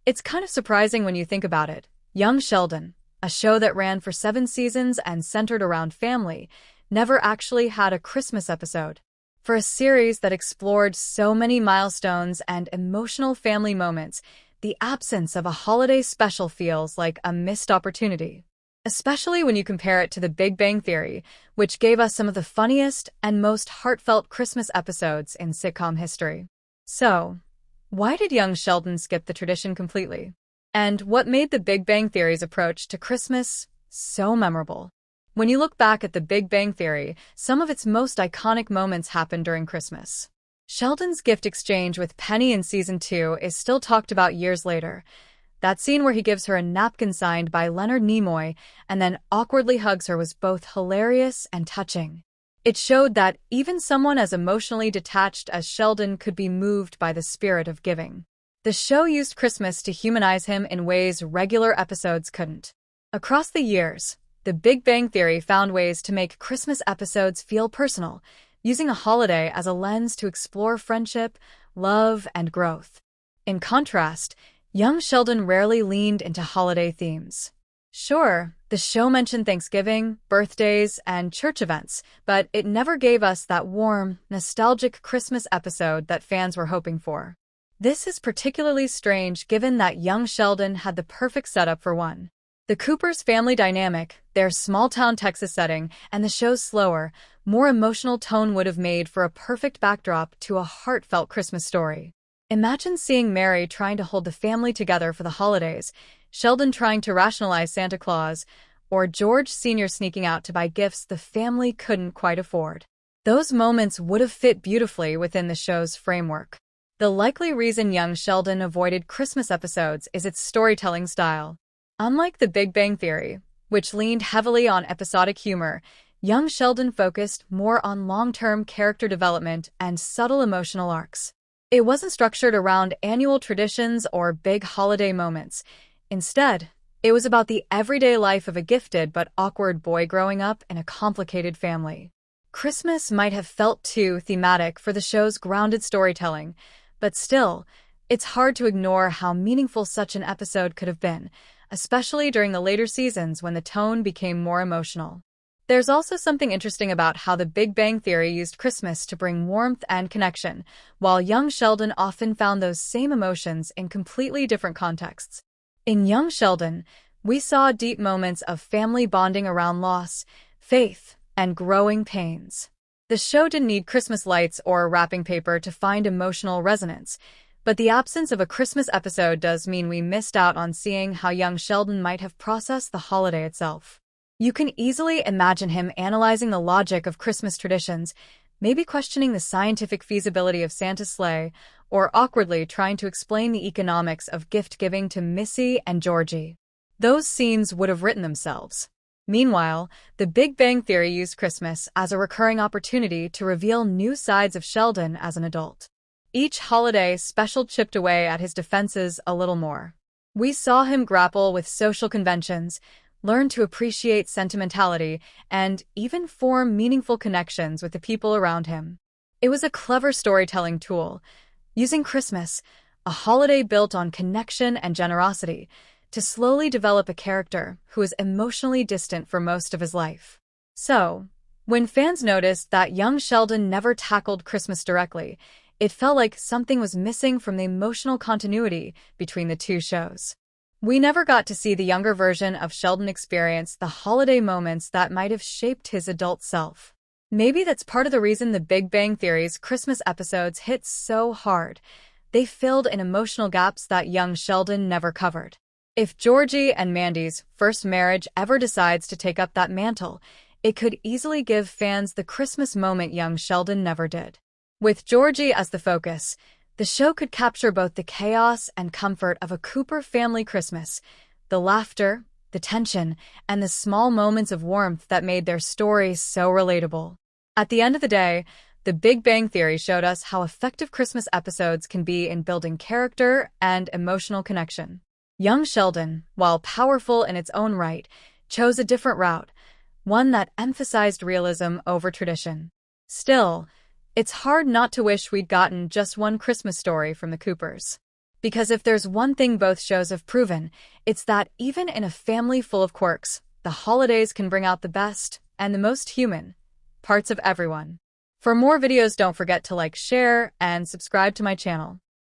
It's kind of surprising when you think about it. Young Sheldon, a show that ran for 7 seasons and centered around family, never actually had a Christmas episode. For a series that explored so many milestones and emotional family moments, the absence of a holiday special feels like a missed opportunity. Especially when you compare it to The Big Bang Theory, which gave us some of the funniest and most heartfelt Christmas episodes in sitcom history. So, why did young Sheldon skip the tradition completely? And what made The Big Bang Theory's approach to Christmas so memorable? When you look back at The Big Bang Theory, some of its most iconic moments happened during Christmas. Sheldon's gift exchange with Penny in Season 2 is still talked about years later. That scene where he gives her a napkin signed by Leonard Nimoy and then awkwardly hugs her was both hilarious and touching. It showed that even someone as emotionally detached as Sheldon could be moved by the spirit of giving. The show used Christmas to humanize him in ways regular episodes couldn't. Across the years, The Big Bang Theory found ways to make Christmas episodes feel personal, using a holiday as a lens to explore friendship, love, and growth. In contrast, young Sheldon rarely leaned into holiday themes. Sure, the show mentioned Thanksgiving, birthdays, and church events, but it never gave us that warm, nostalgic Christmas episode that fans were hoping for. This is particularly strange given that young Sheldon had the perfect setup for one. The Coopers' family dynamic, their small-town Texas setting, and the show's slower, more emotional tone would have made for a perfect backdrop to a heartfelt Christmas story. Imagine seeing Mary trying to hold the family together for the holidays, Sheldon trying to rationalize Santa Claus, or George Sr. sneaking out to buy gifts the family couldn't quite afford. Those moments would have fit beautifully within the show's framework. The likely reason young Sheldon avoided Christmas episodes is its storytelling style. Unlike The Big Bang Theory, which leaned heavily on episodic humor, young Sheldon focused more on long-term character development and subtle emotional arcs. It wasn't structured around annual traditions or big holiday moments. Instead, it was about the everyday life of a gifted but awkward boy growing up in a complicated family. Christmas might have felt too thematic for the show's grounded storytelling, but still, it's hard to ignore how meaningful such an episode could have been, especially during the later seasons when the tone became more emotional. There's also something interesting about how The Big Bang Theory used Christmas to bring warmth and connection, while young Sheldon often found those same emotions in completely different contexts. In young Sheldon, we saw deep moments of family bonding around loss, faith, and growing pains. The show didn't need Christmas lights or wrapping paper to find emotional resonance, but the absence of a Christmas episode does mean we missed out on seeing how young Sheldon might have processed the holiday itself. You can easily imagine him analyzing the logic of Christmas traditions, maybe questioning the scientific feasibility of Santa's sleigh, or awkwardly trying to explain the economics of gift-giving to Missy and Georgie. Those scenes would have written themselves. Meanwhile, The Big Bang Theory used Christmas as a recurring opportunity to reveal new sides of Sheldon as an adult. Each holiday special chipped away at his defenses a little more. We saw him grapple with social conventions, learn to appreciate sentimentality, and even form meaningful connections with the people around him. It was a clever storytelling tool, using Christmas, a holiday built on connection and generosity, to slowly develop a character who was emotionally distant for most of his life. So, when fans noticed that young Sheldon never tackled Christmas directly, it felt like something was missing from the emotional continuity between the two shows. We never got to see the younger version of Sheldon experience the holiday moments that might have shaped his adult self. Maybe that's part of the reason The Big Bang Theory's Christmas episodes hit so hard. They filled in emotional gaps that young Sheldon never covered. If Georgie and Mandy's first marriage ever decides to take up that mantle, it could easily give fans the Christmas moment young Sheldon never did. With Georgie as the focus, the show could capture both the chaos and comfort of a Cooper family Christmas, the laughter, the tension, and the small moments of warmth that made their story so relatable. At the end of the day, The Big Bang Theory showed us how effective Christmas episodes can be in building character and emotional connection. Young Sheldon, while powerful in its own right, chose a different route, one that emphasized realism over tradition. Still, it's hard not to wish we'd gotten just one Christmas story from the Coopers. Because if there's one thing both shows have proven, it's that even in a family full of quirks, the holidays can bring out the best and the most human parts of everyone. For more videos, don't forget to like, share, and subscribe to my channel.